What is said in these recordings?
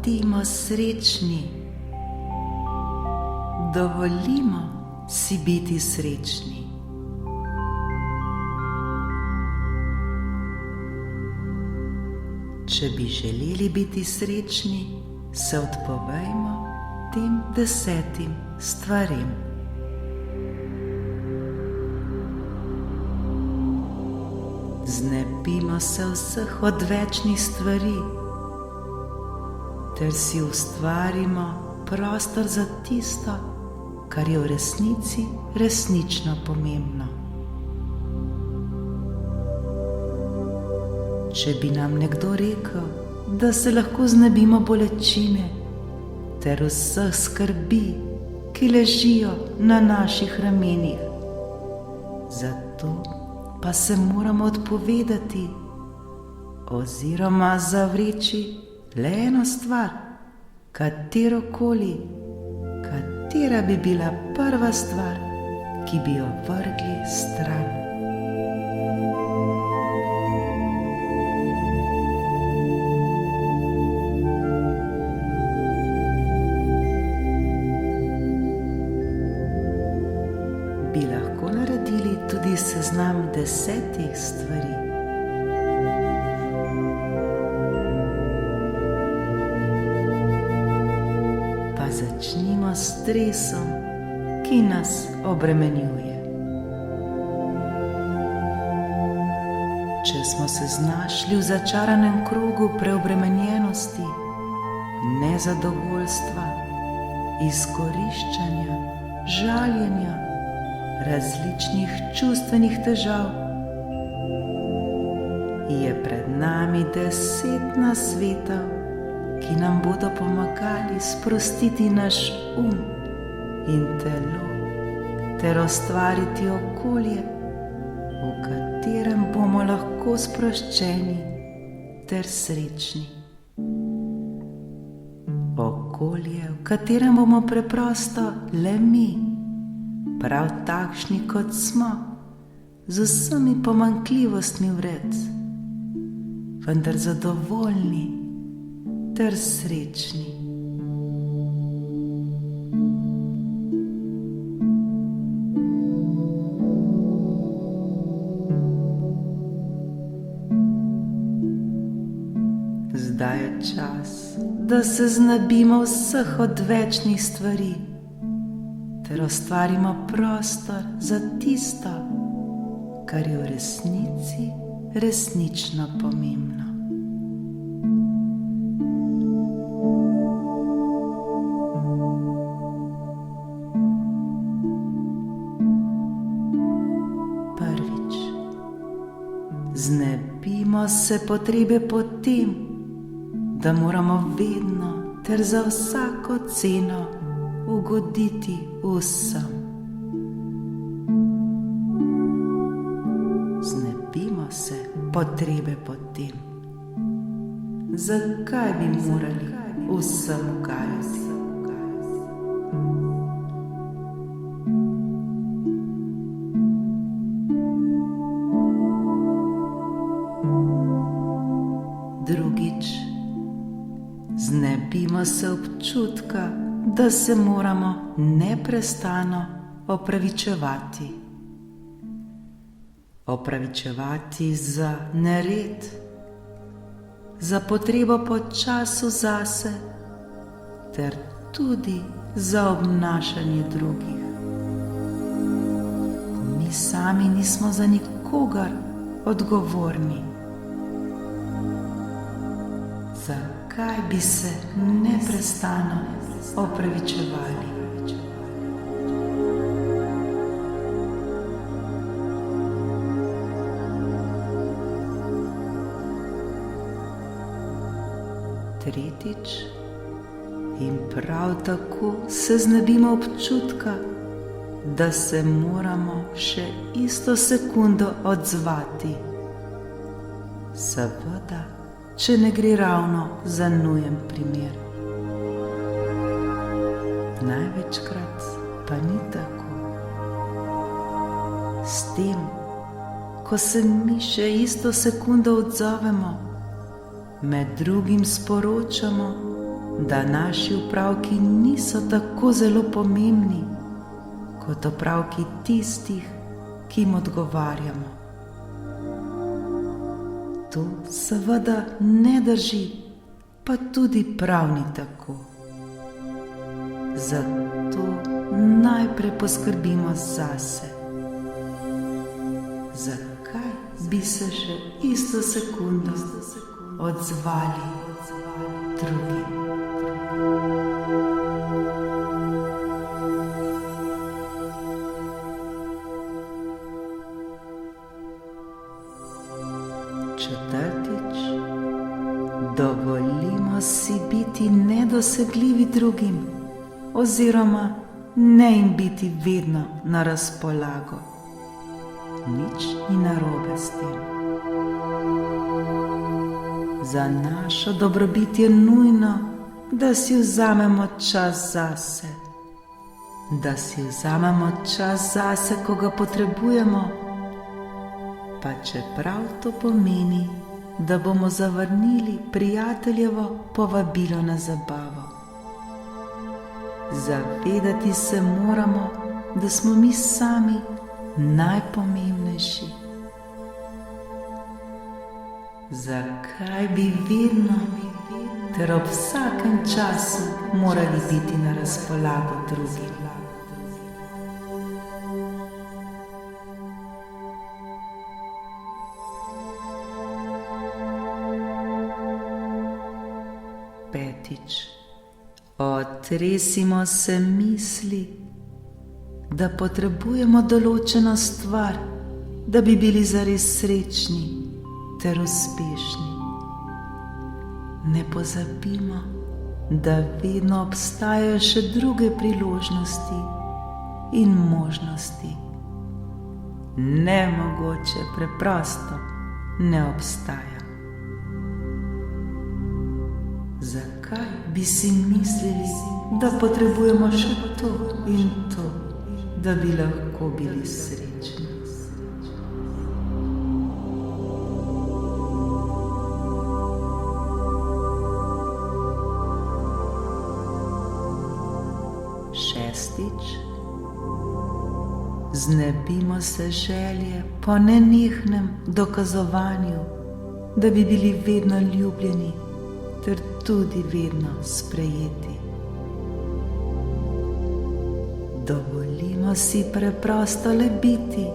bodimo srečni. Dovolimo si biti srečni. Če bi želeli biti srečni, se odpovejmo tem 10 stvarem. Znebimo se vseh odvečnih stvari, ter si ustvarimo prostor za tisto, kar je v resnici resnično pomembno. Če bi nam nekdo rekel, da se lahko znebimo bolečine ter vseh skrbi, ki ležijo na naših ramenih, zato pa se moramo odpovedati oziroma zavreči le eno stvar, katerokoli, katera bi bila prva stvar, ki bi jo vrgli stran. Bi lahko naredili tudi seznam 10 stvari. Pa začnimo s stresom, ki nas obremenjuje. Če smo se znašli v začaranem krogu preobremenjenosti, nezadovoljstva, izkoriščanja, žaljenja, različnih čustvenih težav, je pred nami 10 nasvetov, ki nam bodo pomagali sprostiti naš in telo ter ustvariti okolje, v katerem bomo lahko sproščeni ter srečni. Okolje, v katerem bomo preprosto le mi, prav takšni, kot smo, z vsemi pomanjkljivostmi vred, vendar zadovoljni ter srečni. Zdaj je čas, da se znebimo vseh odvečnih stvari ter ustvarimo prostor za tisto, kar je v resnici resnično pomembno. Prvič, znebimo se potrebe po tem, da moramo vedno ter za vsako ceno ugoditi vsem. Znebimo se potrebe po tem, zakaj bi morali vsem ugajati. Drugič, znebimo se občutka, da se moramo neprestano opravičevati. Opravičevati za nered, za potrebo po času zase, ter tudi za obnašanje drugih. Mi sami nismo za nikogar odgovorni. Zakaj bi se neprestano opravičevali? Tretjič, in prav tako se znebimo občutka, da se moramo še isto sekundo odzvati. Seveda, če ne gre ravno za nujen primer. Največkrat pa ni tako. S tem, ko se mi še isto sekundo odzovemo, med drugim sporočamo, da naši opravki niso tako zelo pomembni kot opravki tistih, ki jim odgovarjamo. To seveda ne drži, pa tudi prav ni tako. Zato najprej poskrbimo zase. Zakaj bi se še isto sekundo odzvali drugim? Četrtič, dovolimo si biti nedosegljivi drugim oziroma ne jim biti vedno na razpolago. Nič ni narobe s tem. Za našo dobrobit je nujno, da si vzamemo čas zase. Da si vzamemo čas zase, ko ga potrebujemo, pa čeprav to pomeni, da bomo zavrnili prijateljevo povabilo na zabavo. Zavedati se moramo, da smo mi sami najpomembnejši. Zakaj bi vedno ter ob vsakem času morali biti na razpolago drugim? Petič, otresimo se misli, da potrebujemo določeno stvar, da bi bili zares srečni ter uspešni. Ne pozabimo, da vedno obstajajo še druge priložnosti in možnosti. Nemogoče preprosto ne obstaja. Zakaj bi si mislili, da potrebujemo še to in to, da bi lahko bili srečni? Šestič, znebimo se želje po nenehnem dokazovanju, da bi bili vedno ljubljeni ter tudi vedno sprejeti. Dovolimo si preprosto le biti.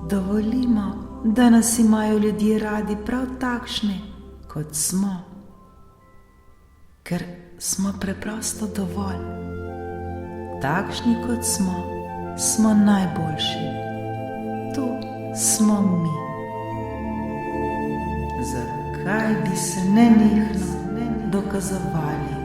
Dovolimo, da nas imajo ljudje radi prav takšne, kot smo, ker smo preprosto dovolj. Takšni, kot smo, smo najboljši. To smo mi. Zakaj bi se nenehno dokazovali?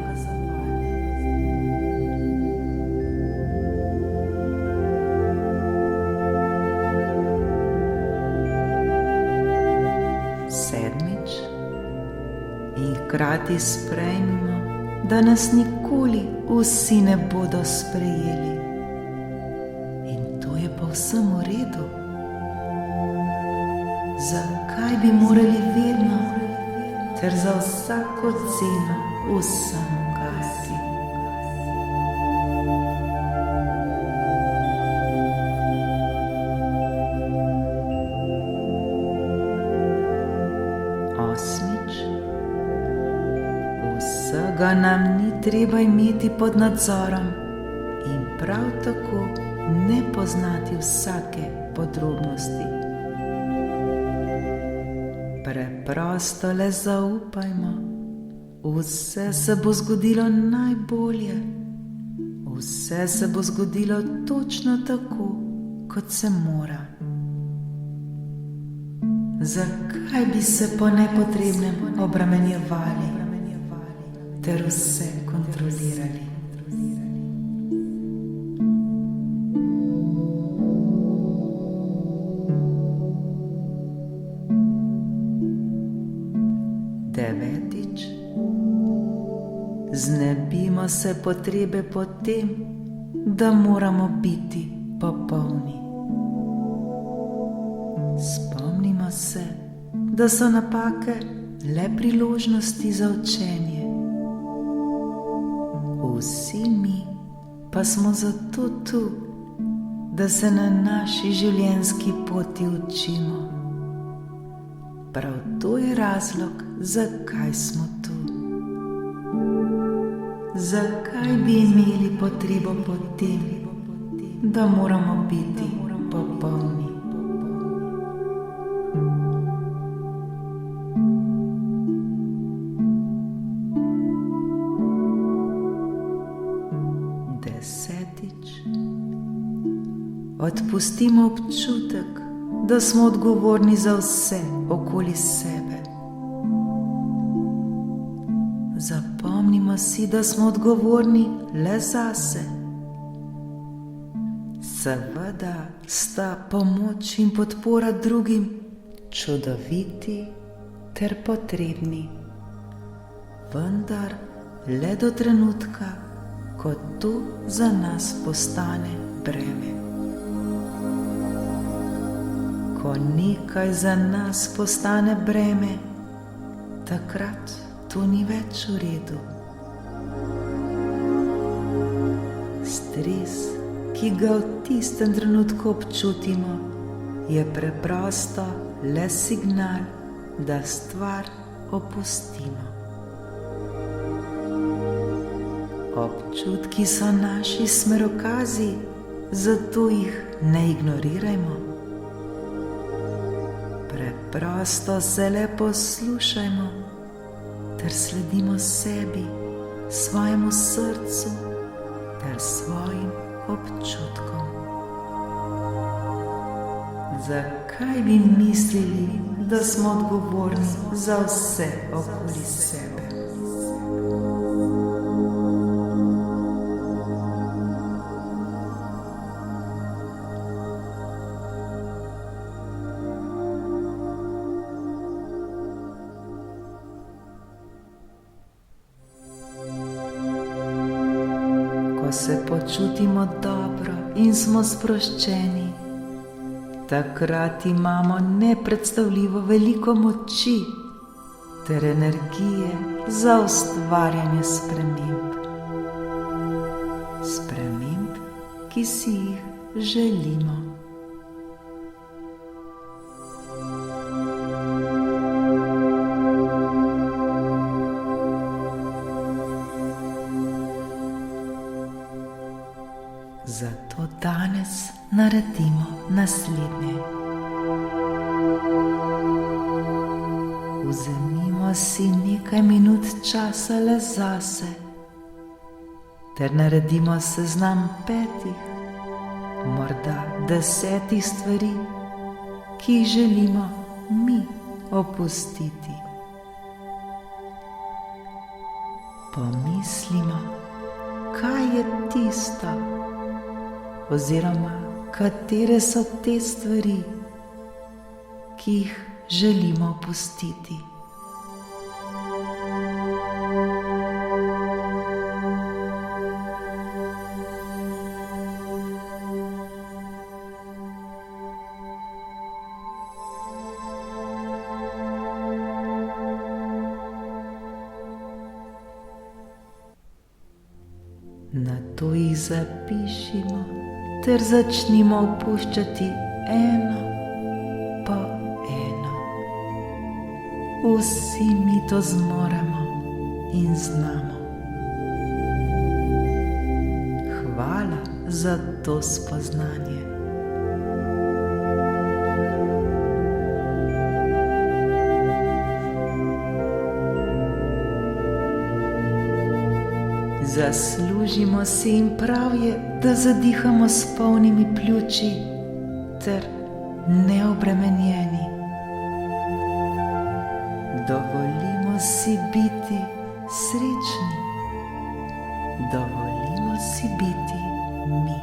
Sedmič, in hkrati sprejmimo, da nas nikoli vsi ne bodo sprejeli. In to je povsem v redu. Zakaj bi morali vedno ter za vsako ceno vsem ugajati? Osmič, vsega nam ni treba imeti pod nadzorom in prav tako ne poznati vsake podrobnosti. Preprosto le zaupajmo, vse se bo zgodilo najbolje, vse se bo zgodilo točno tako, kot se mora. Zakaj bi se po nepotrebnem obremenjevali ter vse kontrolirali? Devetič, znebimo se potrebe po tem, da moramo biti popolni. Spomnimo se, da so napake le priložnosti za učenje. Vsi mi pa smo zato tu, da se na naši življenjski poti učimo. Prav to je razlog, zakaj smo tu. Zakaj bi imeli potrebo po tem, da moramo biti popolni? Odpustimo občutek, da smo odgovorni za vse okoli sebe. Zapomnimo si, da smo odgovorni le zase. Seveda sta pomoč in podpora drugim čudoviti ter potrebni, vendar le do trenutka, ko to za nas postane breme. Ko nekaj za nas postane breme, takrat to ni več v redu. Stres, ki ga v tistem trenutku občutimo, je preprosto le signal, da stvar opustimo. Občutki so naši smerokazi, zato jih ne ignorirajmo. Preprosto se le poslušajmo ter sledimo sebi, svojemu srcu ter svojim občutkom. Zakaj bi mislili, da smo odgovorni za vse okoli sebe? Ko se počutimo dobro in smo sproščeni, takrat imamo nepredstavljivo veliko moči ter energije za ustvarjanje sprememb. Sprememb, ki si jih želimo. Zato danes naredimo naslednje. Vzemimo si nekaj minut časa le zase ter naredimo seznam 5, morda 10 stvari, ki jih želimo mi opustiti. Pomislimo, kaj je tisto, oziroma katere so te stvari, ki jih želimo opustiti. Nato jih zapišimo ter začnimo opuščati eno po eno. Vsi mi to zmoremo in znamo. Hvala za to spoznanje. Zaslužimo si in prav je, da zadihamo s polnimi pljuči ter neobremenjeni. Dovolimo si biti srečni. Dovolimo si biti mi.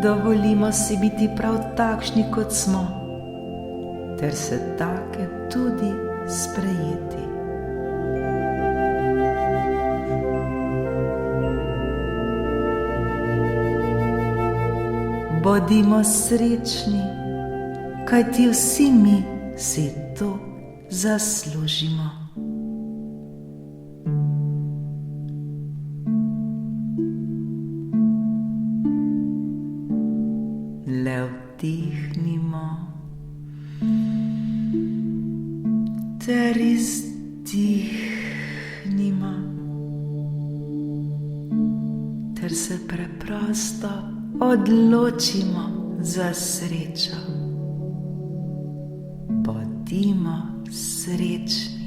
Dovolimo si biti prav takšni, kot smo, ter se take tudi sprejeti. Bodimo srečni, kajti vsi mi si to zaslužimo. dihnimo ter izdihnimo ter se preprosto odločimo za srečo. Bodimo srečni.